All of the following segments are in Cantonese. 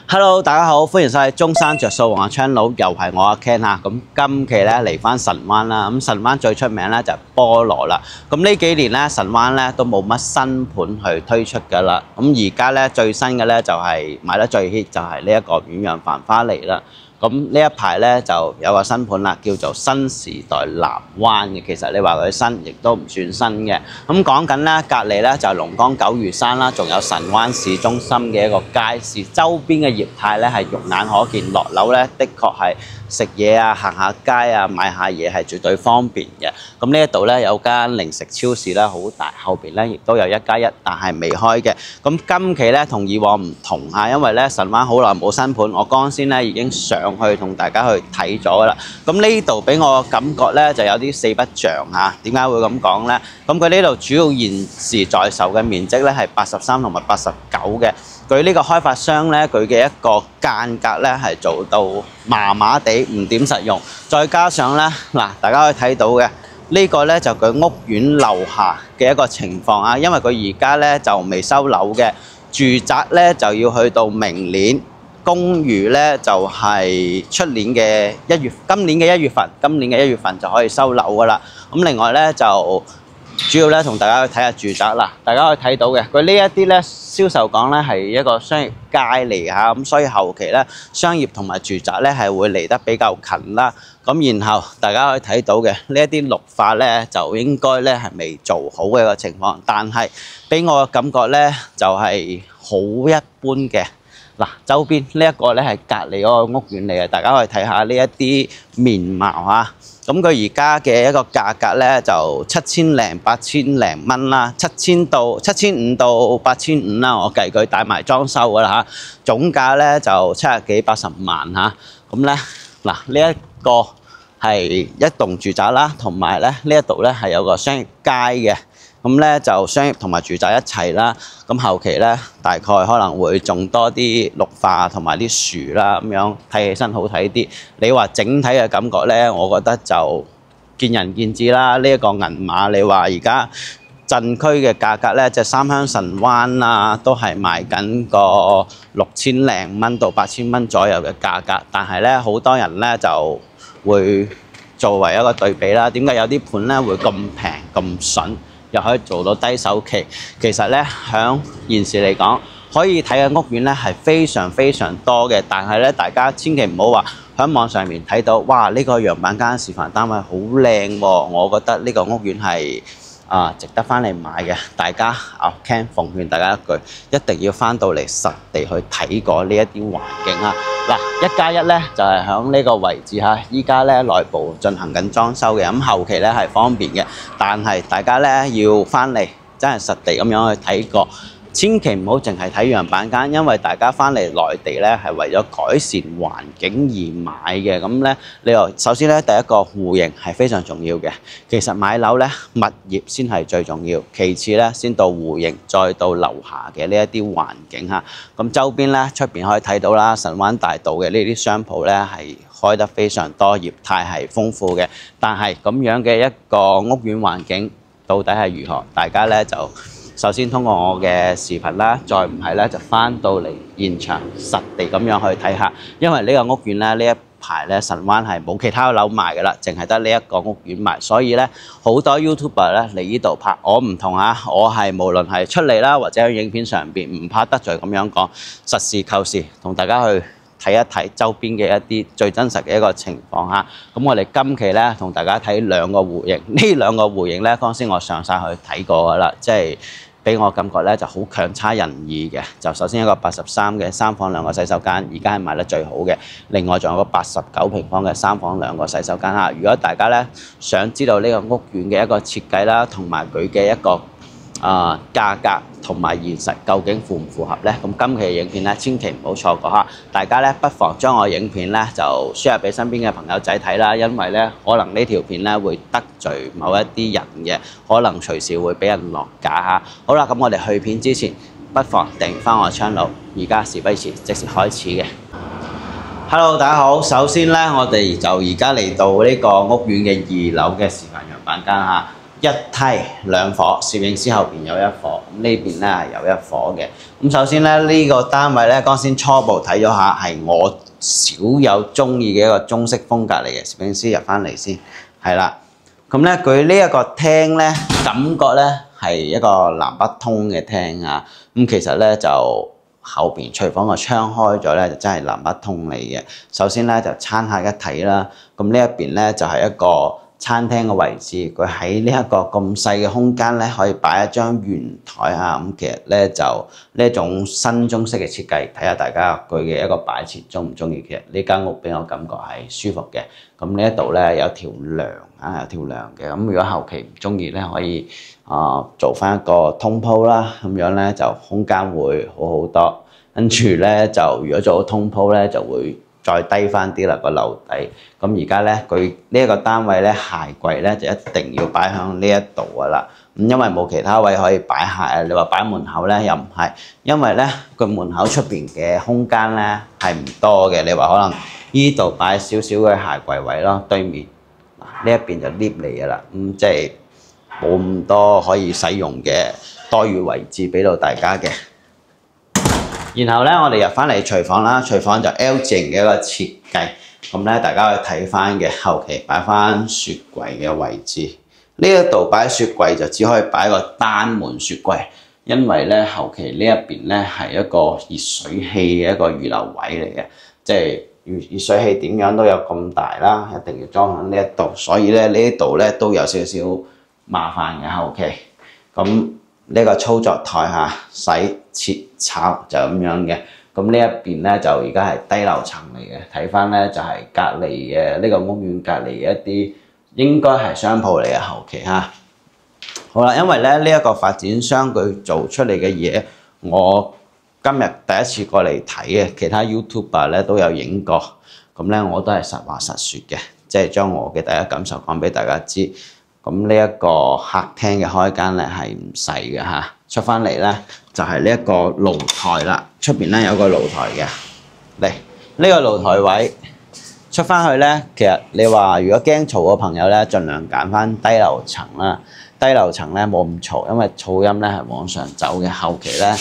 Hello， 大家好，歡迎晒中山着數王嘅 channel， 又係我阿 Ken 啊。咁今期咧嚟翻神灣啦。咁神灣最出名咧就係菠蘿啦。咁呢幾年咧神灣咧都冇乜新盤去推出㗎啦。咁而家咧最新嘅咧就係賣得最 hit 就係呢一個遠洋繁花嚟啦。咁呢一排咧就有個新盤啦，叫做新時代南灣嘅。其實你話佢新，亦都唔算新嘅。咁講緊咧，隔離咧就係龍崗九如山啦，仲有神灣市中心嘅一個街市，周邊嘅業態咧係肉眼可見。落樓咧，的確係食嘢啊、行下街啊、買下嘢係絕對方便嘅。咁呢一度咧有間零食超市啦，好大，後邊咧亦都有1+1，但係未開嘅。咁今期咧同以往唔同嚇，因為咧神灣好耐冇新盤，我剛先咧已經上去同大家去睇咗噶啦。咁呢度俾我感覺咧就有啲四不像嚇。點解會咁講咧？咁佢呢度主要現時在售嘅面積咧係83同埋89嘅。佢呢個開發商咧，佢嘅一個間隔咧係做到麻麻地，唔點實用。再加上咧嗱，大家可以睇到嘅呢個咧就佢屋苑樓下嘅一個情況啊。因為佢而家咧就未收樓嘅，住宅咧就要去到明年，公寓咧就係今年嘅1月份就可以收樓噶啦。咁另外咧就主要咧同大家去睇下住宅啦，大家可以睇到嘅，佢呢一啲咧銷售講咧係一個商業街嚟嚇，咁所以後期咧商業同埋住宅咧係會離得比較近啦。咁然後大家可以睇到嘅呢一啲綠化咧就應該咧係未做好嘅一個情況，但係俾我嘅感覺咧就係好一般嘅。嗱，周邊呢一個咧係隔離嗰個屋苑嚟嘅，大家可以睇下呢一啲面貌啊。咁佢而家嘅一個價格咧就7000零8000零蚊啦，7500到8500啦，我計佢帶埋裝修噶啦嚇，總價咧就70幾80萬嚇。咁咧嗱，呢一個係一棟住宅啦，同埋咧呢一度咧係有個商業街嘅。咁咧就商業同埋住宅一齊啦，咁後期咧大概可能會種多啲綠化同埋啲樹啦，咁樣睇起身好睇啲。你話整體嘅感覺咧，我覺得就見仁見智啦。呢一個銀碼，你話而家鎮區嘅價格咧，即係三鄉神灣啊，都係賣緊個6000零蚊到8000蚊左右嘅價格，但係咧好多人咧就會作為一個對比啦。點解有啲盤咧會咁平咁筍？又可以做到低首期，其實咧響現時嚟講，可以睇嘅屋苑咧係非常非常多嘅，但係咧大家千祈唔好話喺網上面睇到，哇呢個樣板間示範單位好靚喎，我覺得呢個屋苑係值得翻嚟買嘅。大家Ken奉勸大家一句，一定要翻到嚟實地去睇過呢一啲環境啊！嗱，1+1咧就係響呢個位置嚇，依家咧內部進行緊裝修嘅，咁後期咧係方便嘅，但係大家咧要翻嚟真係實地咁樣去睇過。千祈唔好淨係睇樣板間，因為大家翻嚟內地咧係為咗改善環境而買嘅。咁咧，你話首先咧第一個戶型係非常重要嘅。其實買樓咧物業先係最重要，其次咧先到戶型，再到樓下嘅呢一啲環境嚇。咁周邊咧出邊可以睇到啦，神灣大道嘅呢啲商鋪咧係開得非常多，業態係豐富嘅。但係咁樣嘅一個屋苑環境到底係如何？大家咧就首先通過我嘅視頻啦，再唔係咧就翻到嚟現場實地咁樣去睇下，因為呢個屋苑咧呢一排咧神灣係冇其他樓賣㗎啦，淨係得呢一個屋苑賣，所以咧好多 YouTuber 咧嚟呢度拍，我唔同啊，我係無論係出嚟啦或者喺影片上邊唔怕得罪咁樣講，實事求是同大家去睇一睇周邊嘅一啲最真實嘅一個情況嚇。咁我哋今期咧同大家睇兩個戶型，呢兩個戶型咧剛先我上晒去睇過㗎啦，即係俾我感覺咧就好強差人意嘅。就首先一個83嘅3房2個洗手間，而家係賣得最好嘅。另外仲有個89平方嘅3房2個洗手間嚇。如果大家咧想知道呢個屋苑嘅一個設計啦，同埋佢嘅一個價格同埋現實究竟符唔符合呢？咁今期嘅影片咧，千祈唔好錯過嚇！大家咧不妨將我影片咧就 share 俾身邊嘅朋友仔睇啦，因為咧可能呢條片咧會得罪某一啲人嘅，可能隨時會俾人落架嚇。好啦，咁我哋去片之前，不妨訂翻我 channel， 而家事不宜遲，即時開始嘅。Hello， 大家好。首先咧，我哋就而家嚟到呢個屋苑嘅2樓嘅示範樣板間嚇。一梯兩伙，攝影師後邊有一伙，咁呢邊咧係有一伙嘅。咁首先咧呢個單位咧，剛先初步睇咗下，係我少有中意嘅一個中式風格嚟嘅。攝影師入翻嚟先，係啦。咁咧佢呢一個廳咧，感覺咧係一個南北通嘅廳啊。咁其實咧就後邊廚房個窗開咗咧，就真係南北通嚟嘅。首先咧就餐客一睇啦，咁呢一邊咧就係一個餐廳嘅位置，佢喺呢一個咁細嘅空間咧，可以擺一張圓台啊！咁其實咧就呢一種新中式嘅設計，睇下大家佢嘅一個擺設中唔中意？其實呢間屋俾我感覺係舒服嘅。咁呢一度咧有條梁啊，有條梁嘅。咁如果後期唔中意咧，可以做翻一個通鋪啦，咁樣咧就空間會好好多。跟住咧就如果做到通鋪咧，就會再低翻啲啦個樓底。咁而家咧佢呢一個單位咧鞋櫃咧就一定要擺響呢一度噶啦。咁因為冇其他位可以擺鞋啊，你話擺門口咧又唔係，因為咧個門口出邊嘅空間咧係唔多嘅。你話可能呢度擺少少嘅鞋櫃位咯，對面呢一邊就 lift 嚟噶啦。咁即係冇咁多可以使用嘅多餘位置俾到大家嘅。然後咧，我哋入翻嚟廚房啦，廚房就 L 字形嘅一個設計，咁咧大家去睇翻嘅後期擺翻雪櫃嘅位置，呢一度擺雪櫃就只可以擺個單門雪櫃，因為咧後期呢一邊咧係一個熱水器嘅一個預留位嚟嘅，即係熱水器點樣都有咁大啦，一定要裝喺呢一度，所以咧呢一度咧都有少少麻煩嘅後期，咁。呢個操作台下洗切炒就咁樣嘅，咁呢一邊咧就而家係低樓層嚟嘅，睇翻咧就係隔離嘅呢個屋苑隔離嘅一啲應該係商鋪嚟嘅後期嚇。好啦，因為咧呢一個發展商佢做出嚟嘅嘢，我今日第一次過嚟睇嘅，其他 YouTuber 咧都有影過，咁咧我都係實話實説嘅，即係將我嘅第一感受講俾大家知。咁呢一個客廳嘅開間咧係唔細嘅嚇，出翻嚟咧就係呢一個露台啦，出邊咧有個露台嘅，嚟呢個露台位出翻去咧，其實你話如果驚嘈嘅朋友咧，盡量揀翻低樓層啦，低樓層咧冇咁嘈，因為噪音咧係往上走嘅。後期咧呢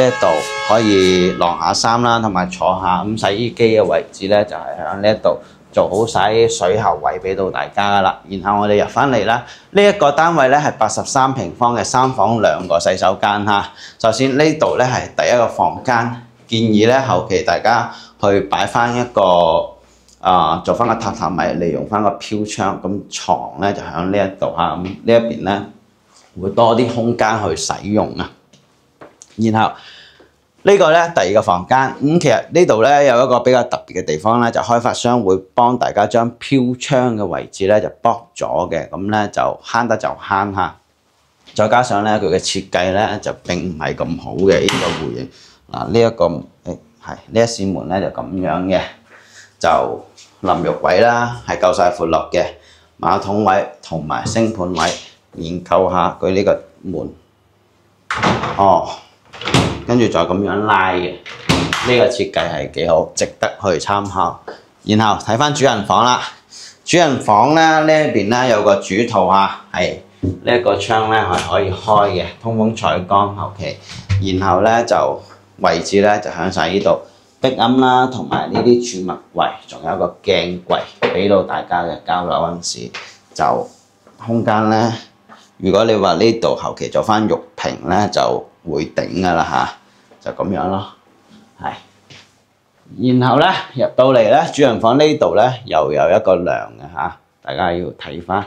一度可以晾下衫啦，同埋坐下，咁洗衣機嘅位置咧就係喺呢一度。做好晒水喉位俾到大家噶啦，然後我哋入翻嚟啦。呢一個單位咧係83平方嘅3房2個洗手間嚇。首先呢度咧係第一個房間，建議咧後期大家去擺翻一個做翻個榻榻米，利用翻個飄窗，咁床咧就喺呢一度嚇。咁呢一邊咧會多啲空間去使用啊。然後呢個咧第二個房間，其實呢度咧有一個比較特別嘅地方咧，就開發商會幫大家將飄窗嘅位置咧就剝咗嘅，咁咧就慳得就慳嚇。再加上咧佢嘅設計咧就並唔係咁好嘅呢個戶型。嗱呢一個係呢一扇門咧就咁樣嘅，就淋浴位啦係夠晒闊落嘅，馬桶位同埋星盤位研究下佢呢個門。跟住再咁樣拉嘅，呢個設計係幾好，值得去參考。然後睇翻主人房啦，主人房咧呢一邊咧有個主套嚇，係呢一個窗咧係可以開嘅，通風採光後期。然後咧就位置咧就喺晒呢度，壁龕啦，同埋呢啲儲物櫃，仲有一個鏡櫃俾到大家嘅交流嗰陣時，就空間咧。如果你話呢度後期做翻玉屏咧，就會頂噶啦嚇，就咁樣咯，係。然後咧入到嚟咧，主人房呢度咧又有一個梁嘅嚇，大家要睇翻。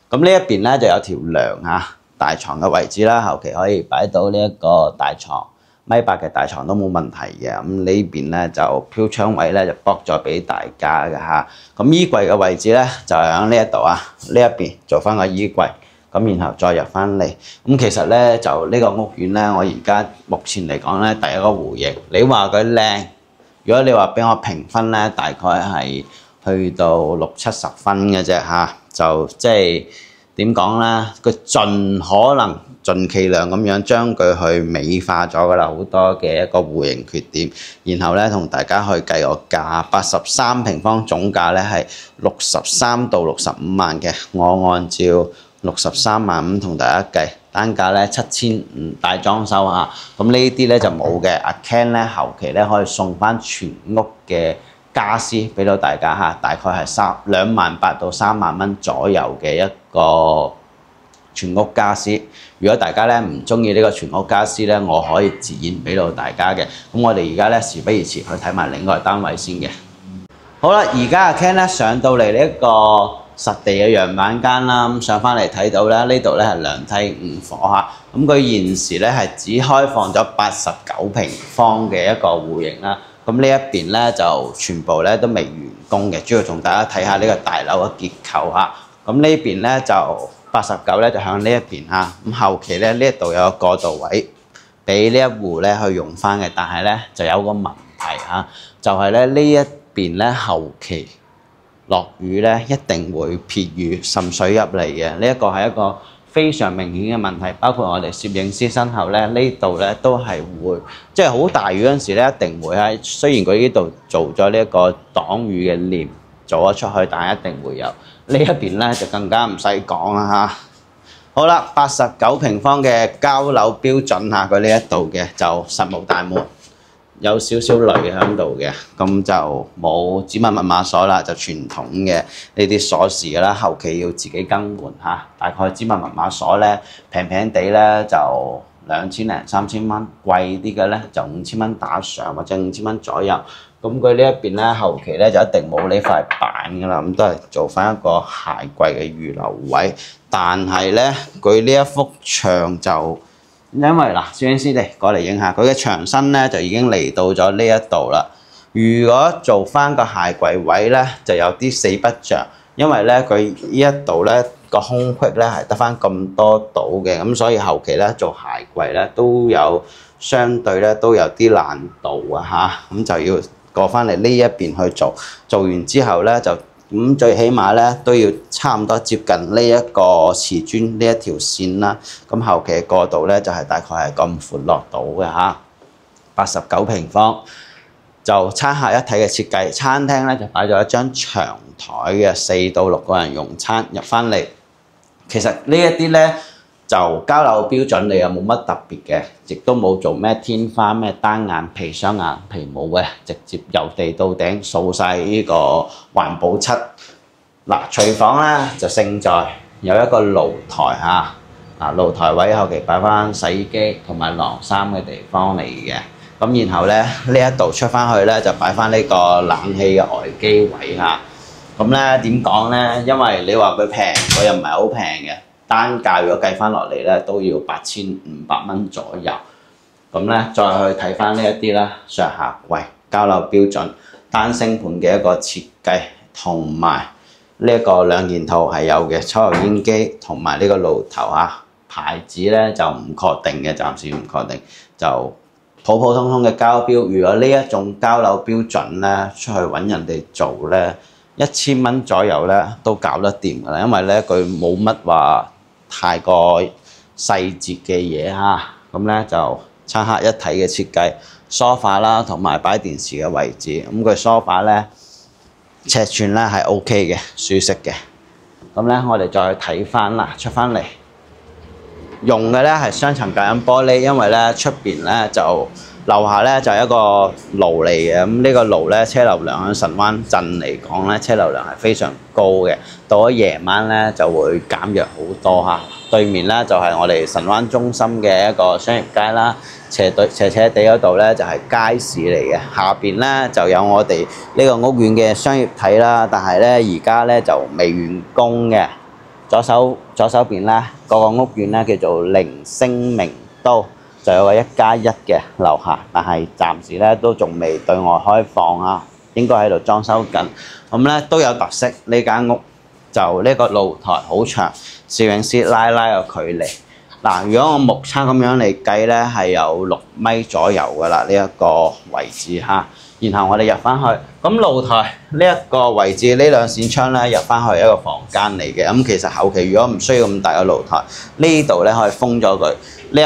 咁呢一邊咧就有條梁嚇，大床嘅位置啦，後期可以擺到呢一個大床，1.8米嘅大床都冇問題嘅。咁呢邊咧就飄窗位咧就剝咗俾大家嘅嚇。咁衣櫃嘅位置咧就係喺呢一度啊，呢一邊做翻個衣櫃。咁然後再入翻嚟，咁其實咧就呢個屋苑咧，我而家目前嚟講咧，第一個戶型，你話佢靚，如果你話俾我評分咧，大概係去到60-70分嘅啫嚇，就即係點講咧，佢盡可能盡其量咁樣將佢去美化咗噶啦，好多嘅一個戶型缺點，然後咧同大家去計個價，83平方總價咧係63到65萬嘅，我按照63萬5同大家計，單價咧7500大裝修嚇。咁呢啲咧就冇嘅，阿 Ken 咧後期咧可以送翻全屋嘅家私俾到大家嚇，大概係28000到3萬蚊左右嘅一個全屋家私。如果大家咧唔中意呢個全屋家私咧，我可以自然俾到大家嘅。咁我哋而家咧事不宜遲，去睇埋另一個單位先嘅。好啦，而家阿 Ken 咧上到嚟呢一個實地嘅樣板間啦，咁上翻嚟睇到咧，呢度咧係兩梯5房嚇。咁佢現時咧係只開放咗89平方嘅一個戶型啦。咁呢一邊咧就全部咧都未完工嘅，主要同大家睇下呢個大樓嘅結構嚇。咁呢邊咧就89咧就向呢一邊嚇。咁後期咧呢一度有個過渡位俾呢一戶咧去用翻嘅，但係咧就有個問題嚇，就係咧呢一邊咧後期落雨咧一定會撇雨滲水入嚟嘅。呢一個係一個非常明顯嘅問題，包括我哋攝影師身後咧，呢度咧都係會，即係好大雨嗰陣時咧，一定會喺。雖然佢呢度做咗呢一個擋雨嘅簾做咗出去，但係一定會有。呢一邊咧就更加唔使講啦嚇。好啦，89平方嘅交樓標準嚇，佢呢一度嘅就實木大門，有少少雷喺度嘅，咁就冇指紋密碼鎖啦，就傳統嘅呢啲鎖匙噶啦，後期要自己更換嚇。大概指紋密碼鎖咧平平地咧就2000零3000蚊，貴啲嘅咧就5000蚊打上或者5000蚊左右。咁佢呢一邊咧後期咧就一定冇呢塊板噶啦，咁都係做翻一個鞋櫃嘅預留位。但係咧佢呢一幅牆就因為嗱，攝影師哋過嚟影下，佢嘅牆身咧就已經嚟到咗呢一度啦。如果做翻個鞋櫃位咧，就有啲四不像，因為咧佢呢一度咧個空隙咧係得翻咁多度嘅，咁所以後期咧做鞋櫃咧都有相對咧都有啲難度啊嚇，咁就要過翻嚟呢一邊去做，做完之後咧就咁最起碼咧都要差唔多接近呢一個瓷磚呢一條線啦。咁後期嘅過渡咧就係大概係咁闊落到嘅嚇，89平方就餐客一體嘅設計。餐廳咧就擺咗一張長台嘅4到6個人用餐入翻嚟。其實呢一啲咧就交樓標準，你又冇乜特別嘅，亦都冇做咩天花咩單眼皮雙眼皮冇嘅，直接由地到頂掃晒呢個環保漆。嗱，廚房咧就勝在有一個露台嚇，露台位後期擺翻洗衣機同埋晾衫嘅地方嚟嘅。咁然後咧呢一度出翻去咧就擺翻呢個冷氣嘅外機位嚇。咁咧點講咧？因為你話佢平，佢又唔係好平嘅。單價如果計翻落嚟咧，都要8500蚊左右。咁咧，再去睇翻呢一啲啦，上下櫃交樓標準單星盤嘅一個設計，同埋呢一個兩件套係有嘅，抽油煙機同埋呢個爐頭嚇。牌子咧就唔確定嘅，暫時唔確定，就普普通通嘅交標。如果呢一種交樓標準咧，出去揾人哋做咧，1000蚊左右咧都搞得掂㗎啦，因為咧佢冇乜話太過細節嘅嘢嚇，咁咧就餐客一體嘅設計，梳化啦同埋擺電視嘅位置，咁佢梳化咧尺寸咧係 OK 嘅，舒適嘅。咁咧我哋再睇翻啦，出翻嚟用嘅咧係雙層隔音玻璃，因為咧出邊咧就樓下咧就係一個爐嚟嘅，咁呢個爐咧車流量喺神灣鎮嚟講咧車流量係非常高嘅，到咗夜晚咧就會減弱好多嚇。對面咧就係我哋神灣中心嘅一個商業街啦，斜地嗰度咧就係街市嚟嘅，下邊咧就有我哋呢個屋苑嘅商業體啦，但係咧而家咧就未完工嘅。左手邊咧個屋苑咧叫做凌星名都。就有個1+1嘅樓下，但係暫時咧都仲未對外開放啊，應該喺度裝修緊。咁咧都有特色，呢間屋就呢個露台好長，攝影師拉個距離。嗱，如果我目測咁樣嚟計咧，係有6米左右噶啦，呢一個位置嚇。然後我哋入翻去，咁露台呢一個位置呢兩扇窗咧入翻去一個房間嚟嘅。咁其實後期如果唔需要咁大嘅露台，呢度咧可以封咗佢，呢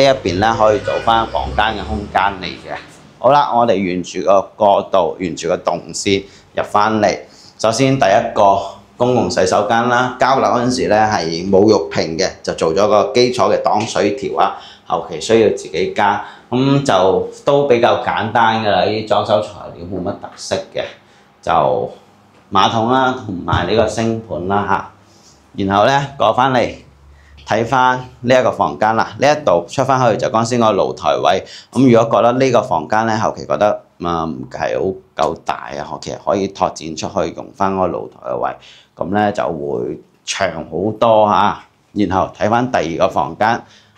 一邊咧可以做翻房間嘅空間嚟嘅。好啦，我哋沿住個過道，沿住個動線入翻嚟。首先第一個公共洗手間啦。交樓嗰陣時咧係冇浴屏嘅，就做咗個基礎嘅擋水條啊，後期需要自己加，咁就都比較簡單㗎啦。呢啲裝修材料冇乜特色嘅，就馬桶啦同埋呢個星盤啦嚇。然後咧過翻嚟睇翻呢一個房間啦，呢一度出翻去就剛先個露台位。咁如果覺得呢個房間咧後期覺得唔係好夠大啊，其實可以拓展出去用翻個露台嘅位，咁咧就會長好多嚇。然後睇翻第二個房間，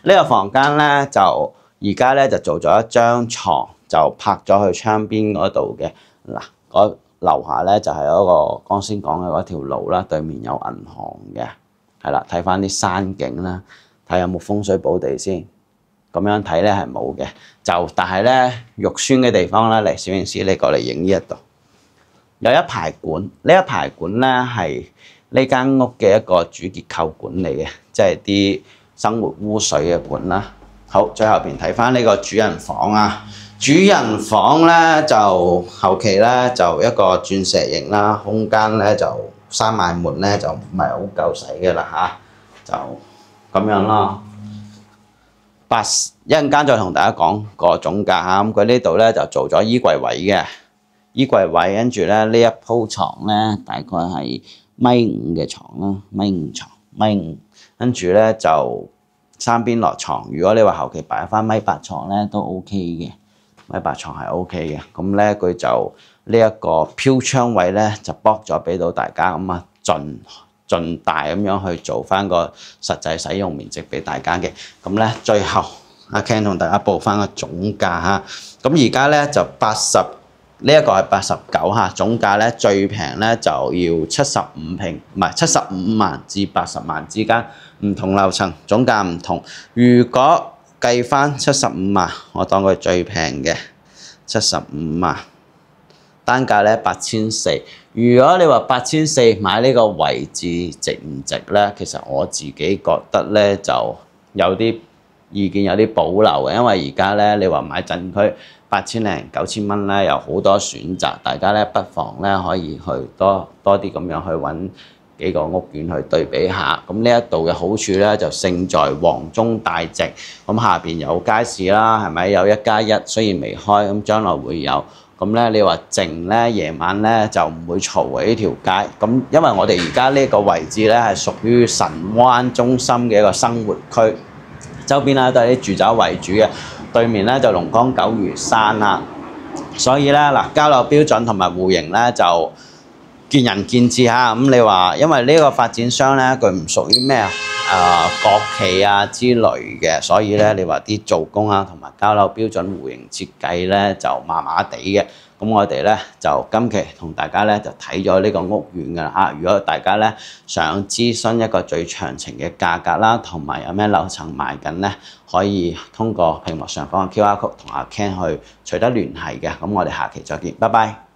呢個房間咧就而家咧就做咗一張床，就拍咗去窗邊嗰度嘅。嗱，嗰樓下咧就係嗰個剛先講嘅嗰條路啦，對面有銀行嘅，係啦，睇翻啲山景啦，睇下有冇風水寶地先。咁樣睇咧係冇嘅，但係咧肉酸嘅地方咧，嚟攝影師你過嚟影呢一度，有一排管，呢一排管咧係呢間屋嘅一個主結構管嚟嘅，即係啲生活污水嘅管啦。好，最後邊睇翻呢個主人房啊，主人房咧就後期咧就一個鑽石型啦，空間咧就閂埋門咧就唔係好夠使嘅啦嚇，就咁樣咯。一陣間再同大家講個總價嚇，咁佢呢度咧就做咗衣櫃位嘅，衣櫃位跟住咧呢一鋪床咧大概係1.5米嘅床啦，1.5米床，1.5米，跟住咧就三邊落床。如果你話後期擺翻1.8米床咧都 OK 嘅，1.8米床係 OK嘅。咁咧佢就呢一個飄窗位咧就剝咗俾到大家，咁啊盡大咁樣去做翻個實際使用面積俾大家嘅。咁咧最後阿 Ken 同大家報翻個總價嚇。咁而家咧就80，呢一個係89嚇，總價咧最平咧就要75萬至80萬之間，唔同樓層總價唔同。如果計翻75萬，我當佢最平嘅75萬。單價咧8400，如果你話8400買呢個位置值唔值咧？其實我自己覺得咧就有啲意見有啲保留嘅，因為而家咧你話買鎮區8000零9000蚊咧有好多選擇，大家咧不妨咧可以去多啲咁樣去揾幾個屋苑去對比下。咁呢一度嘅好處咧就勝在旺中帶直，咁下邊有街市啦，係咪有1+1？雖然未開，咁將來會有。咁咧，你話靜咧，夜晚咧就唔會嘈嘅呢條街。咁因為我哋而家呢個位置咧係屬於神灣中心嘅一個生活區，周邊咧都係啲住宅為主嘅，對面咧就龍崗九如山啦。所以咧嗱，交樓標準同埋戶型咧就見仁見智嚇。咁你話因為呢個發展商咧佢唔屬於咩國企啊之類嘅，所以咧你話啲做工啊同埋交樓標準戶型設計咧就麻麻地嘅。咁我哋咧就今期同大家咧就睇咗呢個屋苑㗎啦嚇。如果大家咧想諮詢一個最詳情嘅價格啦，同埋有咩樓層賣緊咧，可以通過屏幕上方嘅 QR code 同阿 Ken 去取得聯繫嘅。咁我哋下期再見，拜拜。